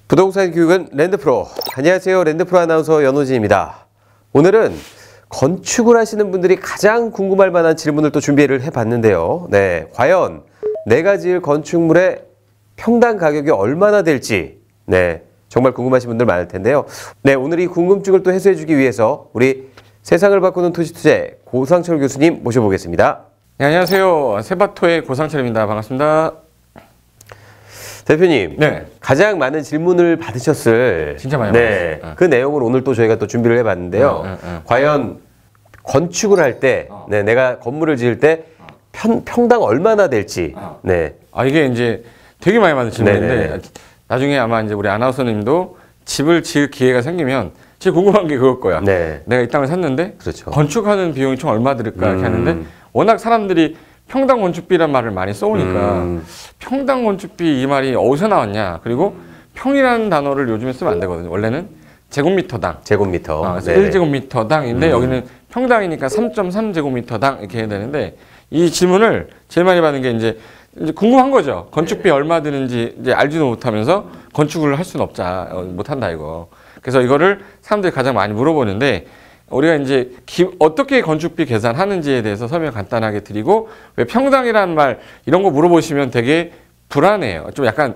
부동산 교육은 랜드프로. 안녕하세요. 랜드프로 아나운서 연호진입니다. 오늘은 건축을 하시는 분들이 가장 궁금할 만한 질문을 또 준비를 해봤는데요. 네, 과연 내가 지을 건축물의 평당 가격이 얼마나 될지, 네, 정말 궁금하신 분들 많을 텐데요. 네, 오늘 이 궁금증을 또 해소해주기 위해서 우리 세상을 바꾸는 토지투자의 고상철 교수님 모셔보겠습니다. 네, 안녕하세요. 세바토의 고상철입니다. 반갑습니다. 대표님, 네. 가장 많은 질문을 받으셨을 진짜 많이 네, 받았어요. 그 내용을 오늘 또 저희가 또 준비를 해봤는데요. 과연 건축을 할 때, 네, 내가 건물을 지을 때 평당 얼마나 될지. 네. 이게 이제 되게 많이 받는 질문인데 네네. 나중에 아마 이제 우리 아나운서님도 집을 지을 기회가 생기면 제일 궁금한 게 그걸 거야. 네. 내가 이 땅을 샀는데 그렇죠. 건축하는 비용이 총 얼마 들을까 이렇게 하는데 워낙 사람들이 평당 건축비란 말을 많이 써오니까 평당 건축비 이 말이 어디서 나왔냐. 그리고 평이라는 단어를 요즘에 쓰면 안 되거든요. 원래는 제곱미터당. 제곱미터. 그래서 1제곱미터당인데 여기는 평당이니까 3.3제곱미터당 이렇게 해야 되는데 이 질문을 제일 많이 받는 게 이제 궁금한 거죠. 건축비 얼마 드는지 이제 알지도 못하면서 건축을 할 수는 없자. 못한다 이거. 그래서 이거를 사람들이 가장 많이 물어보는데 우리가 이제 어떻게 건축비 계산하는지에 대해서 설명 간단하게 드리고 왜 평당이라는 말 이런 거 물어보시면 되게 불안해요. 좀 약간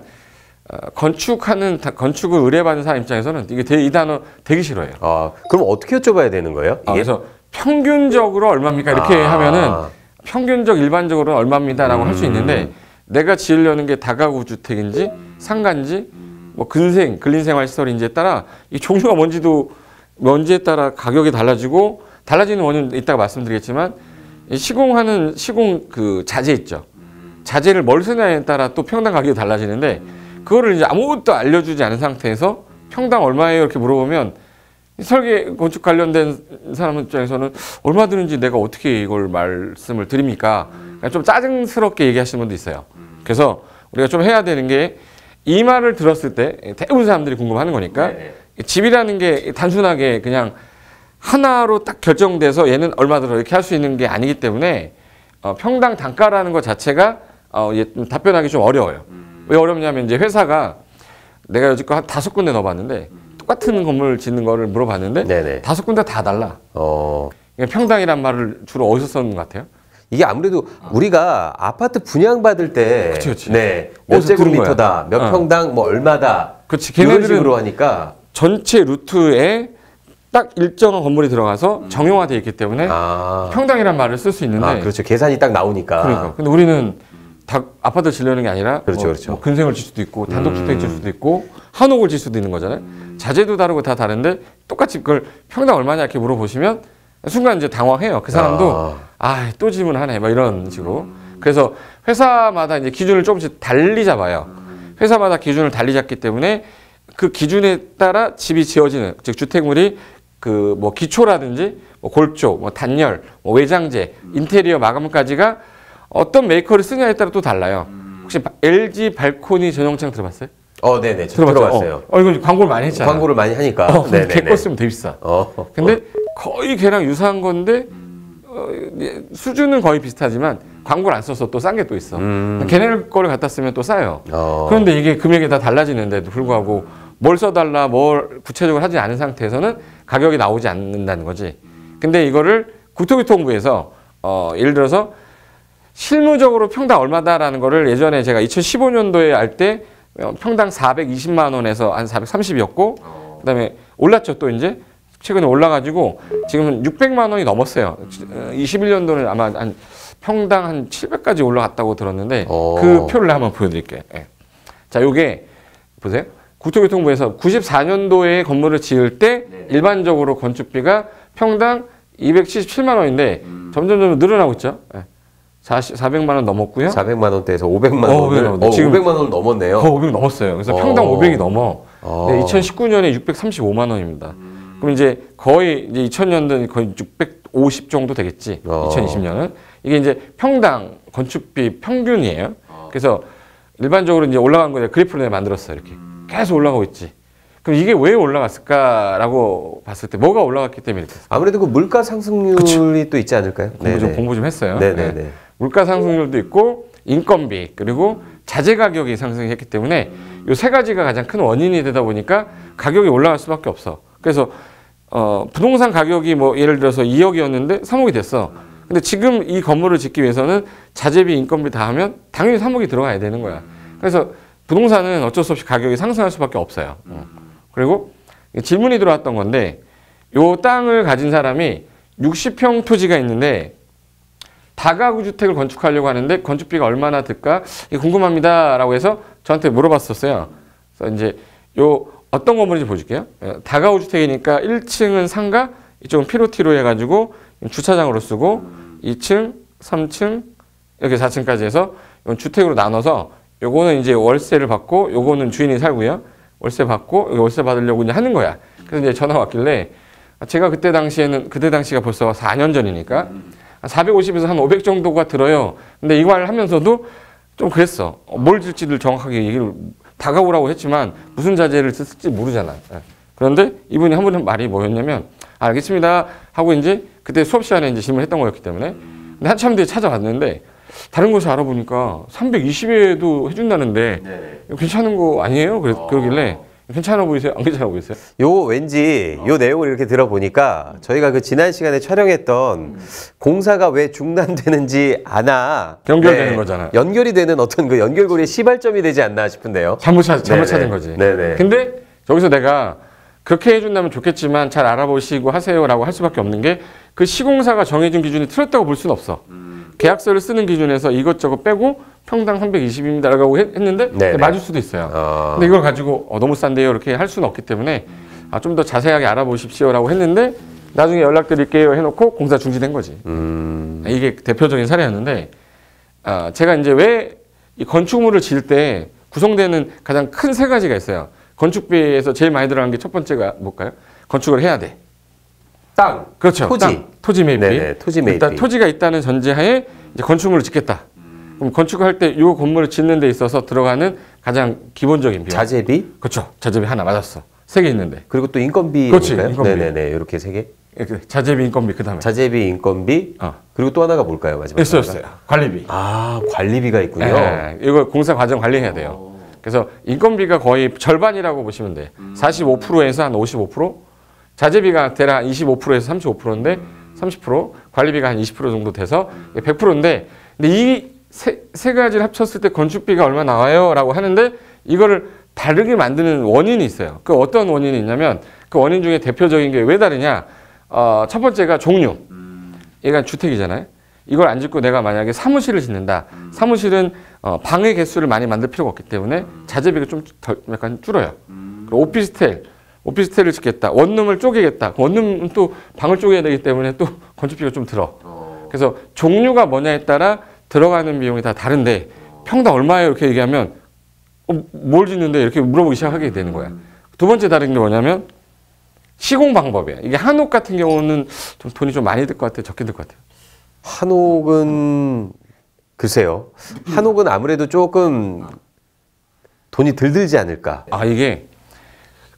건축을 의뢰받는 사람 입장에서는 이게 이 단어 되게 싫어해요. 그럼 어떻게 여쭤봐야 되는 거예요? 이게? 그래서 평균적으로 얼마입니까? 이렇게 하면은 평균적 일반적으로는 얼마입니다라고 할 수 있는데 내가 지으려는 게 다가구 주택인지 상가인지 뭐 근린생활시설인지에 따라 이 종류가 뭔지에 따라 가격이 달라지고 달라지는 원인은 이따가 말씀드리겠지만 시공 그 자재 있죠. 자재를 뭘 쓰냐에 따라 또 평당 가격이 달라지는데 그거를 이제 아무것도 알려주지 않은 상태에서 평당 얼마예요? 이렇게 물어보면 설계 건축 관련된 사람 입장에서는 얼마 드는지 내가 어떻게 이걸 말씀을 드립니까? 좀 짜증스럽게 얘기하시는 분도 있어요. 그래서 우리가 좀 해야 되는 게 이 말을 들었을 때 대부분 사람들이 궁금하는 거니까 집이라는 게 단순하게 그냥 하나로 딱 결정돼서 얘는 얼마 들어 이렇게 할 수 있는 게 아니기 때문에 평당 단가라는 것 자체가 답변하기 좀 어려워요. 왜 어렵냐면 이제 회사가 내가 여지껏 한 5군데 넣어봤는데 똑같은 건물 짓는 거를 물어봤는데 네네. 5군데 다 달라. 평당이란 말을 주로 어디서 쓰는 것 같아요? 이게 아무래도 우리가 아파트 분양받을 때 그치. 네, 몇 제곱미터다, 몇 평당 뭐 얼마다 그렇지. 이런 식으로 하니까 전체 루트에 딱 일정한 건물이 들어가서 정형화되어 있기 때문에 평당이란 말을 쓸 수 있는데 그렇죠. 계산이 딱 나오니까. 그러니까. 근데 우리는 다 아파트 지려는 게 아니라 그렇죠. 뭐 근생을 질 수도 있고 단독주택 질 수도 있고 한옥을 질 수도 있는 거잖아요. 자재도 다르고 다 다른데 똑같이 그걸 평당 얼마냐 이렇게 물어보시면 순간 이제 당황해요. 그 사람도 또 질문하네 막 이런 식으로. 그래서 회사마다 이제 기준을 조금씩 달리 잡아요. 회사마다 기준을 달리 잡기 때문에 그 기준에 따라 집이 지어지는 즉 주택물이 그 뭐 기초라든지 뭐 골조, 뭐 단열, 뭐 외장재, 인테리어 마감까지가 어떤 메이커를 쓰냐에 따라 또 달라요. 혹시 LG 발코니 전용창 들어봤어요? 네네. 들어봤어요. 이거 광고를 많이 했잖아. 광고를 많이 하니까. 걔 거 쓰면 되게 비싸. 근데 거의 걔랑 유사한 건데 수준은 거의 비슷하지만 광고를 안 써서 또 싼 게 또 있어. 걔네 거를 갖다 쓰면 또 싸요. 그런데 이게 금액이 다 달라지는데도 불구하고 뭘 써달라, 뭘 구체적으로 하지 않은 상태에서는 가격이 나오지 않는다는 거지. 근데 이거를 국토교통부에서 예를 들어서 실무적으로 평당 얼마다라는 거를 예전에 제가 2015년도에 할 때 평당 420만 원에서 한 430이었고 그다음에 올랐죠. 또 이제 최근에 올라가지고 지금은 600만 원이 넘었어요. 21년도는 아마 한 평당 한 700까지 올라갔다고 들었는데 그 표를 한번 보여드릴게요. 자, 요게 보세요. 국토교통부에서 94년도에 건물을 지을 때 일반적으로 건축비가 평당 277만 원인데 점점 늘어나고 있죠. 400만 원 넘었고요. 400만 원대에서 500만 원을 지금 500만 원을 넘었네요. 500 넘었어요. 그래서 평당 500이 넘어. 2019년에 635만 원입니다. 그럼 이제 거의 이제 2000년도는 거의 650 정도 되겠지. 2020년은 이게 이제 평당 건축비 평균이에요. 그래서 일반적으로 이제 올라간 거 그래프를 내가 만들었어요. 이렇게 계속 올라가고 있지. 그럼 이게 왜 올라갔을까라고 봤을 때 뭐가 올라갔기 때문에 이렇게 아무래도 그 물가 상승률이 그쵸. 또 있지 않을까요? 공부 좀 했어요. 네네네. 네. 물가 상승률도 있고 인건비 그리고 자재 가격이 상승했기 때문에 이 세 가지가 가장 큰 원인이 되다 보니까 가격이 올라갈 수밖에 없어. 그래서 부동산 가격이 뭐 예를 들어서 2억이었는데 3억이 됐어. 근데 지금 이 건물을 짓기 위해서는 자재비, 인건비 다 하면 당연히 3억이 들어가야 되는 거야. 그래서 부동산은 어쩔 수 없이 가격이 상승할 수밖에 없어요. 그리고 질문이 들어왔던 건데 요 땅을 가진 사람이 60평 토지가 있는데 다가구 주택을 건축하려고 하는데 건축비가 얼마나 들까? 이게 궁금합니다라고 해서 저한테 물어봤었어요. 그래서 이제 요 어떤 건물인지 보여줄게요. 다가구 주택이니까 1층은 상가, 이쪽은 피로티로 해가지고 주차장으로 쓰고 2층, 3층 이렇게 4층까지 해서 이건 주택으로 나눠서 요거는 이제 월세를 받고 요거는 주인이 살고요. 월세 받고 월세 받으려고 이제 하는 거야. 그래서 이제 전화 왔길래 제가 그때 당시가 벌써 4년 전이니까 450에서 한 500 정도가 들어요. 근데 이걸 하면서도 좀 그랬어. 뭘 질지를 정확하게 얘기를 다가오라고 했지만 무슨 자재를 쓸지 모르잖아. 그런데 이분이 한 번 말이 뭐였냐면 알겠습니다 하고 이제 그때 수업 시간에 이제 질문했던 거였기 때문에 근데 한참 뒤에 찾아왔는데 다른 곳에 알아보니까 320에도 해준다는데 괜찮은 거 아니에요? 그러길래 괜찮아 보이세요? 안 괜찮아 보이세요? 요 왠지 요 내용을 이렇게 들어보니까 저희가 그 지난 시간에 촬영했던 공사가 왜 중단되는지 아나 연결되는 거잖아요. 연결이 되는 어떤 그 연결고리의 시발점이 되지 않나 싶은데요. 잘못 찾은 거지. 네네. 근데 저기서 내가 그렇게 해준다면 좋겠지만 잘 알아보시고 하세요라고 할 수밖에 없는 게 그 시공사가 정해준 기준이 틀렸다고 볼 수는 없어. 계약서를 쓰는 기준에서 이것저것 빼고 평당 320입니다라고 했는데 맞을 수도 있어요. 근데 이걸 가지고 너무 싼데요 이렇게 할 수는 없기 때문에 좀 더 자세하게 알아보십시오라고 했는데 나중에 연락드릴게요 해놓고 공사 중지된 거지. 이게 대표적인 사례였는데 제가 이제 왜 이 건축물을 지을 때 구성되는 가장 큰 세 가지가 있어요. 건축비에서 제일 많이 들어가는 게 첫 번째가 뭘까요? 건축을 해야 돼. 땅, 그렇죠. 토지 매입비. 네네, 토지 매입비. 일단 토지가 있다는 전제하에 이제 건축물을 짓겠다. 그럼 건축할 때 이 건물을 짓는 데 있어서 들어가는 가장 기본적인 비용. 자재비? 그렇죠. 자재비 하나 맞았어. 3개 있는데. 그리고 또 인건비. 그렇지. 인건비. 네네네. 이렇게 3개. 자재비, 인건비 그다음에. 자재비, 인건비. 그리고 또 하나가 뭘까요? 마지막. 있었어요. 관리비. 관리비가 있군요. 네, 이거 공사 과정 관리해야 돼요. 그래서 인건비가 거의 절반이라고 보시면 돼. 45%에서 한 55%. 자재비가 대략 25%에서 35%인데 30%, 관리비가 한 20% 정도 돼서 100%인데 근데 이 세 가지를 합쳤을 때 건축비가 얼마 나와요? 라고 하는데 이거를 다르게 만드는 원인이 있어요. 그 어떤 원인이 있냐면 그 원인 중에 대표적인 게 왜 다르냐? 첫 번째가 종류. 얘가 주택이잖아요. 이걸 안 짓고 내가 만약에 사무실을 짓는다. 사무실은 방의 개수를 많이 만들 필요가 없기 때문에 자재비가 좀 약간 줄어요. 그리고 오피스텔을 짓겠다. 원룸을 쪼개겠다. 원룸은 또 방을 쪼개야 되기 때문에 또 건축비가 좀 들어. 그래서 종류가 뭐냐에 따라 들어가는 비용이 다 다른데 평당 얼마예요? 이렇게 얘기하면 뭘 짓는데 이렇게 물어보기 시작하게 되는 거야. 두 번째 다른 게 뭐냐면 시공 방법이에요. 이게 한옥 같은 경우는 좀 돈이 좀 많이 들 것 같아요? 적게 들 것 같아요? 한옥은 글쎄요. 한옥은 아무래도 조금 돈이 덜 들지 않을까. 이게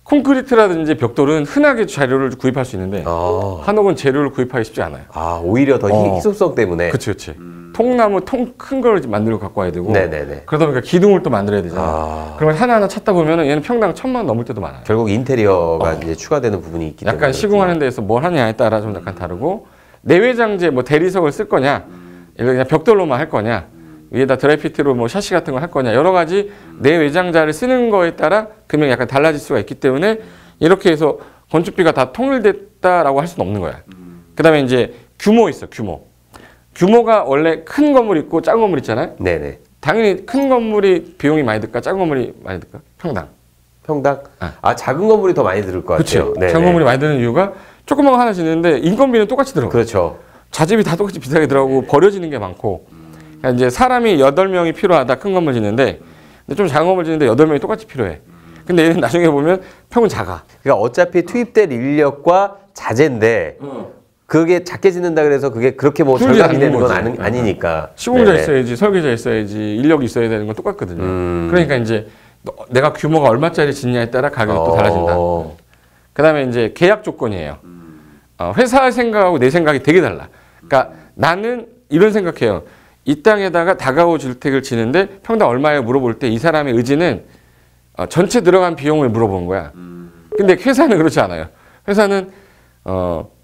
콘크리트라든지 벽돌은 흔하게 재료를 구입할 수 있는데 한옥은 재료를 구입하기 쉽지 않아요. 오히려 더 희소성 때문에. 그렇지. 통나무 큰 걸 만들고 갖고 와야 되고. 네네네. 그러다 보니까 기둥을 또 만들어야 되잖아. 그러면 하나하나 찾다 보면은 얘는 평당 1,000만 넘을 때도 많아요. 결국 인테리어가 이제 추가되는 부분이 있기 때문에. 약간 시공하는 데에서 뭘 하냐에 따라 좀 약간 다르고 내외장재 뭐 대리석을 쓸 거냐, 그냥 벽돌로만 할 거냐, 위에다 드라이피트로 뭐 샤시 같은 걸 할 거냐 여러 가지 내외장자를 쓰는 거에 따라 금액이 약간 달라질 수가 있기 때문에 이렇게 해서 건축비가 다 통일됐다라고 할 수는 없는 거야. 그다음에 이제 규모 있어. 규모가 원래 큰 건물 있고 작은 건물 있잖아요. 네네. 당연히 큰 건물이 비용이 많이 들까, 작은 건물이 많이 들까? 평당. 작은 건물이 더 많이 들을 것 같아요. 그렇죠. 작은 건물이 많이 드는 이유가 조그만 거 하나 짓는데 인건비는 똑같이 들어. 그렇죠. 자재비 다 똑같이 비싸게 들어가고 버려지는 게 많고. 그러니까 이제 사람이 8명이 필요하다. 큰 건물 짓는데 근데 좀 작은 건물 짓는데 8명이 똑같이 필요해. 근데 얘는 나중에 보면 평은 작아. 그러니까 어차피 투입될 인력과 자재인데 그게 작게 짓는다 그래서 그게 그렇게 뭐 줄지 절감이 않는 되는 건 거지. 아니니까. 시공자 네네. 있어야지, 설계자 있어야지, 인력이 있어야 되는 건 똑같거든요. 그러니까 이제 내가 규모가 얼마짜리 짓냐에 따라 가격이 또 달라진다. 그다음에 이제 계약 조건이에요. 회사 생각하고 내 생각이 되게 달라. 그러니까 나는 이런 생각해요. 이 땅에다가 다가구 주택을 지는데 평당 얼마에 물어볼 때 이 사람의 의지는 전체 들어간 비용을 물어보는 거야. 근데 회사는 그렇지 않아요. 회사는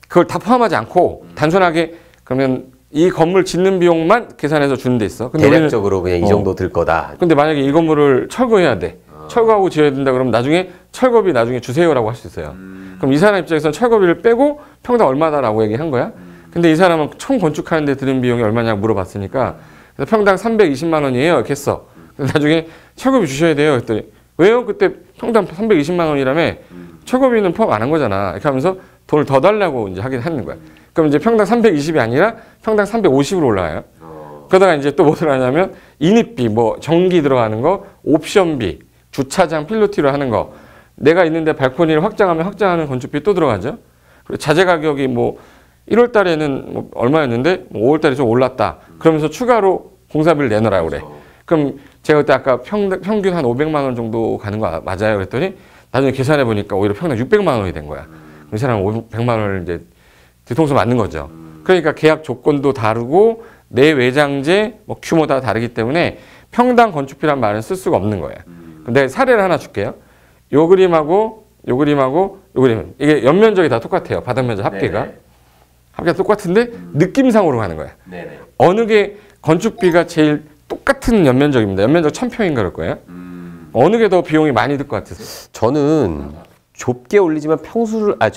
그걸 다 포함하지 않고 단순하게 그러면 이 건물 짓는 비용만 계산해서 주는 데 있어. 근데 대략적으로 그냥 이 정도 들 거다. 근데 만약에 이 건물을 철거해야 돼. 철거하고 지어야 된다 그러면 나중에 철거비 나중에 주세요라고 할 수 있어요. 그럼 이 사람 입장에서는 철거비를 빼고 평당 얼마다라고 얘기한 거야. 근데 이 사람은 총 건축하는데 드는 비용이 얼마냐고 물어봤으니까 그래서 평당 320만 원이에요 이렇게 했어. 나중에 철거비 주셔야 돼요 했더니 왜요? 그때 평당 320만 원이라며 철거비는 포함 안 한 거잖아. 이렇게 하면서 돈을 더 달라고 이제 하긴 하는 거야. 그럼 이제 평당 320이 아니라 평당 350으로 올라가요. 그러다가 이제 또 뭐 들어가냐면 인입비, 뭐 전기 들어가는 거, 옵션비, 주차장 필로티로 하는 거, 내가 있는데 발코니를 확장하면 확장하는 건축비 또 들어가죠. 그리고 자재 가격이 뭐 1월 달에는 뭐 얼마였는데 뭐 5월 달에 좀 올랐다. 그러면서 추가로 공사비를 내놓으라고 그래. 그럼 제가 그때 아까 평균 한 500만 원 정도 가는 거 맞아요? 그랬더니 나중에 계산해 보니까 오히려 평당 600만 원이 된 거야. 이 사람은 100만 원을 이제 뒤통수 맞는 거죠. 그러니까 계약 조건도 다르고 내 외장재 뭐 규모 다 다르기 때문에 평당 건축비란 말은 쓸 수가 없는 거예요. 근데 사례를 하나 줄게요. 요 그림하고 요 그림하고 요 그림 이게 연면적이 다 똑같아요. 바닥 면적 합계가. 합계가 똑같은데 느낌상으로 가는 거야. 어느 게 건축비가 제일 똑같은 연면적입니다. 연면적 1000평인가 그럴 거예요. 어느 게 더 비용이 많이 들 것 같으세요? 저는 좁게 올리지만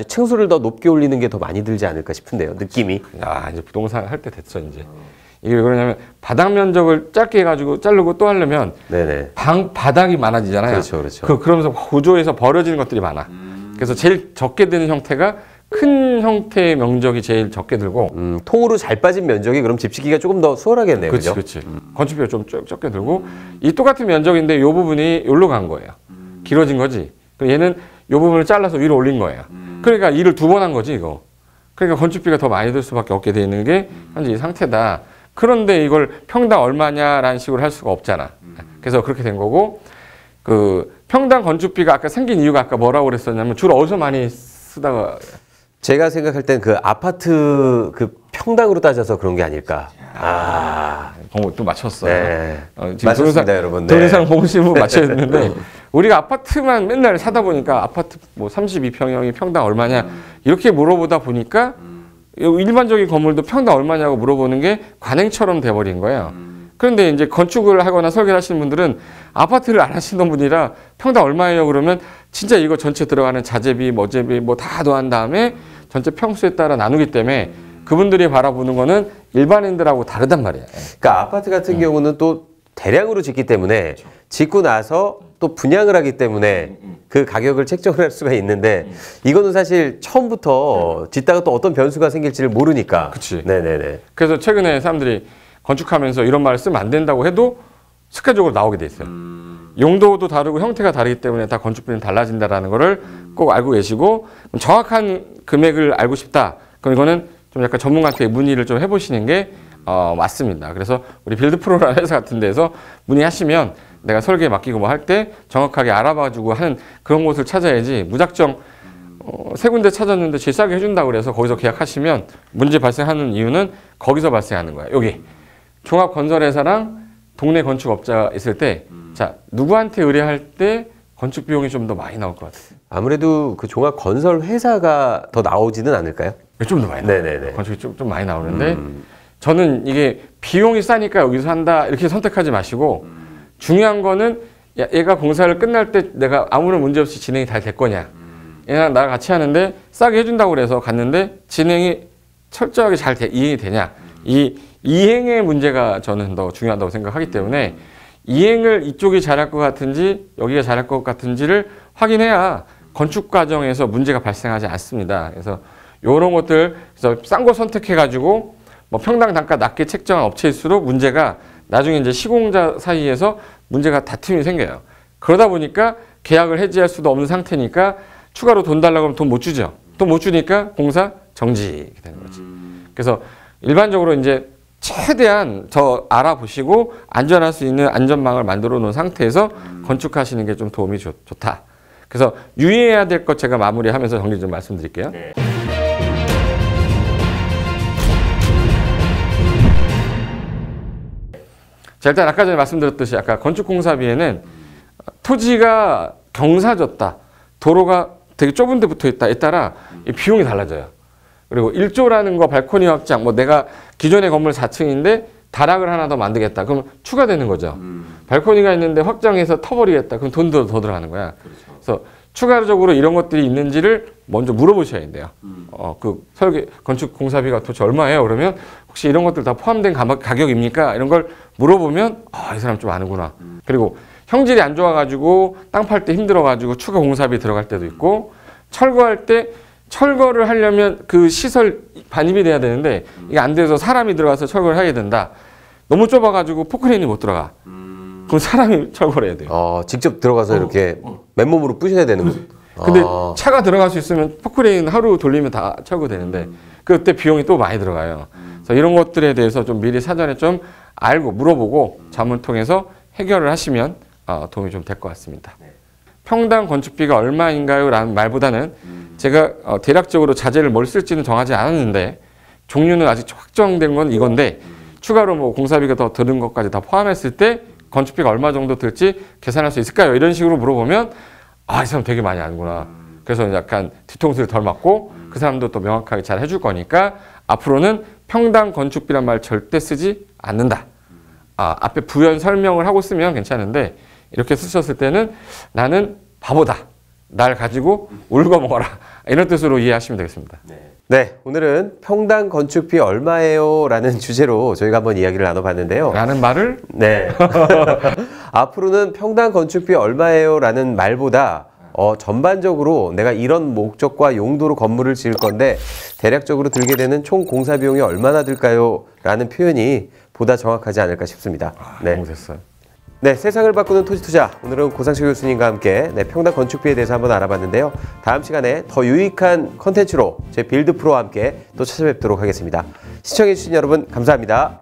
층수를 더 높게 올리는 게 더 많이 들지 않을까 싶은데요. 느낌이. 야, 이제 부동산 할 때 됐어 이제. 이게 왜 그러냐면 바닥 면적을 짧게 해가지고 자르고 또 하려면 네네. 바닥이 많아지잖아요. 그렇죠. 그러면서 구조에서 벌어지는 것들이 많아. 그래서 제일 적게 드는 형태가 큰 형태의 면적이 제일 적게 들고 통으로 잘 빠진 면적이 그럼 집 짓기가 조금 더 수월하겠네요. 그렇지, 그죠? 그렇지. 건축비가 좀 적게 들고 이 똑같은 면적인데 이 부분이 여기로 간 거예요. 길어진 거지. 그럼 얘는 이 부분을 잘라서 위로 올린 거예요. 그러니까 일을 2번 한 거지 이거. 그러니까 건축비가 더 많이 들 수밖에 없게 돼 있는 게 현재 이 상태다. 그런데 이걸 평당 얼마냐라는 식으로 할 수가 없잖아. 그래서 그렇게 된 거고 그 평당 건축비가 아까 생긴 이유가 아까 뭐라고 그랬었냐면 주로 어디서 많이 쓰다가 제가 생각할 땐 그 아파트 그 평당으로 따져서 그런 게 아닐까. 또 맞췄어요. 네. 지금 맞췄습니다, 여러분. 네. 동영상 보시면 맞춰야 되는데 우리가 아파트만 맨날 사다 보니까 아파트 뭐 32평형이 평당 얼마냐 이렇게 물어보다 보니까 일반적인 건물도 평당 얼마냐고 물어보는 게 관행처럼 돼버린 거예요. 그런데 이제 건축을 하거나 설계를 하시는 분들은 아파트를 안 하시는 분이라 평당 얼마예요? 그러면 진짜 이거 전체 들어가는 자재비, 뭐재비 뭐 다 더한 다음에 전체 평수에 따라 나누기 때문에 그분들이 바라보는 거는 일반인들하고 다르단 말이에요. 그러니까 아파트 같은 경우는 또 대량으로 짓기 때문에 짓고 나서 또 분양을 하기 때문에 그 가격을 책정을 할 수가 있는데 이거는 사실 처음부터 짓다가 또 어떤 변수가 생길지를 모르니까. 그치. 네네네. 그래서 최근에 사람들이 건축하면서 이런 말을 쓰면 안 된다고 해도 습관적으로 나오게 돼 있어요. 용도도 다르고 형태가 다르기 때문에 다 건축비는 달라진다라는 거를 꼭 알고 계시고 정확한 금액을 알고 싶다. 그럼 이거는 좀 약간 전문가한테 문의를 좀 해보시는 게 맞습니다. 그래서 우리 빌드프로라는 회사 같은 데서 문의하시면 내가 설계 맡기고 뭐 할 때 정확하게 알아봐주고 하는 그런 곳을 찾아야지 무작정 세 군데 찾았는데 제일 싸게 해준다고 그래서 거기서 계약하시면 문제 발생하는 이유는 거기서 발생하는 거야. 여기 종합건설회사랑 동네 건축업자 있을 때 자 누구한테 의뢰할 때 건축 비용이 좀 더 많이 나올 것 같아요. 아무래도 그 종합 건설 회사가 더 나오지는 않을까요? 좀 더 많이 나와요. 네네네. 건축이 좀 많이 나오는데 저는 이게 비용이 싸니까 여기서 한다 이렇게 선택하지 마시고 중요한 거는 얘가 공사를 끝날 때 내가 아무런 문제 없이 진행이 잘 될 거냐. 얘랑 나랑 같이 하는데 싸게 해준다고 그래서 갔는데 진행이 철저하게 잘 이행이 되냐. 이 이행의 문제가 저는 더 중요하다고 생각하기 때문에 이행을 이쪽이 잘할 것 같은지 여기가 잘할 것 같은지를 확인해야 건축 과정에서 문제가 발생하지 않습니다. 그래서 이런 것들 그래서 싼 거 선택해가지고 뭐 평당 단가 낮게 책정한 업체일수록 문제가 나중에 이제 시공자 사이에서 문제가 다툼이 생겨요. 그러다 보니까 계약을 해지할 수도 없는 상태니까 추가로 돈 달라고 하면 돈 못 주죠. 돈 못 주니까 공사 정지 되는 거지. 그래서 일반적으로 이제 최대한 더 알아보시고 안전할 수 있는 안전망을 만들어 놓은 상태에서 건축하시는 게 좀 도움이 좋다. 그래서 유의해야 될 것 제가 마무리하면서 정리 좀 말씀드릴게요. 네. 자, 일단 아까 전에 말씀드렸듯이 아까 건축공사비에는 토지가 경사졌다, 도로가 되게 좁은 데 붙어 있다에 따라 이 비용이 달라져요. 그리고 일조라는 거 발코니 확장, 뭐 내가 기존의 건물 4층인데 다락을 하나 더 만들겠다. 그럼 추가되는 거죠. 발코니가 있는데 확장해서 터버리겠다. 그럼 돈도 더 들어가는 거야. 그래서 추가적으로 이런 것들이 있는지를 먼저 물어보셔야 돼요. 그 설계 건축 공사비가 도대체 얼마예요? 그러면 혹시 이런 것들 다 포함된 가격입니까? 이런 걸 물어보면 이 사람 좀 아는구나. 그리고 형질이 안 좋아가지고 땅 팔 때 힘들어가지고 추가 공사비 들어갈 때도 있고, 철거할 때 철거를 하려면 그 시설 반입이 돼야 되는데 이게 안 돼서 사람이 들어가서 철거를 하게 된다. 너무 좁아가지고 포크레인이 못 들어가. 그럼 사람이 철거를 해야 돼요. 직접 들어가서 이렇게 맨몸으로 부셔야 되는 거. 근데 차가 들어갈 수 있으면 포크레인 하루 돌리면 다 철거되는데 그때 비용이 또 많이 들어가요. 그래서 이런 것들에 대해서 좀 미리 사전에 좀 알고 물어보고 자문을 통해서 해결을 하시면 도움이 좀 될 것 같습니다. 평당 건축비가 얼마인가요? 라는 말보다는 제가 대략적으로 자재를 뭘 쓸지는 정하지 않았는데 종류는 아직 확정된 건 이건데 추가로 뭐 공사비가 더 드는 것까지 다 포함했을 때 건축비가 얼마 정도 들지 계산할 수 있을까요? 이런 식으로 물어보면 이 사람 되게 많이 아는구나. 그래서 약간 뒤통수를 덜 맞고 그 사람도 또 명확하게 잘 해줄 거니까 앞으로는 평당 건축비란 말 절대 쓰지 않는다. 앞에 부연 설명을 하고 쓰면 괜찮은데 이렇게 쓰셨을 때는 나는 바보다. 날 가지고 울고 먹어라. 이런 뜻으로 이해하시면 되겠습니다. 네, 오늘은 평당 건축비 얼마예요? 라는 주제로 저희가 한번 이야기를 나눠봤는데요. 라는 말을 네. 앞으로는 평당 건축비 얼마예요? 라는 말보다 전반적으로 내가 이런 목적과 용도로 건물을 지을 건데 대략적으로 들게 되는 총 공사 비용이 얼마나 들까요? 라는 표현이 보다 정확하지 않을까 싶습니다. 너무 됐어요. 네, 세상을 바꾸는 토지 투자. 오늘은 고상철 교수님과 함께 평당 건축비에 대해서 한번 알아봤는데요. 다음 시간에 더 유익한 컨텐츠로 제 빌드 프로와 함께 또 찾아뵙도록 하겠습니다. 시청해주신 여러분 감사합니다.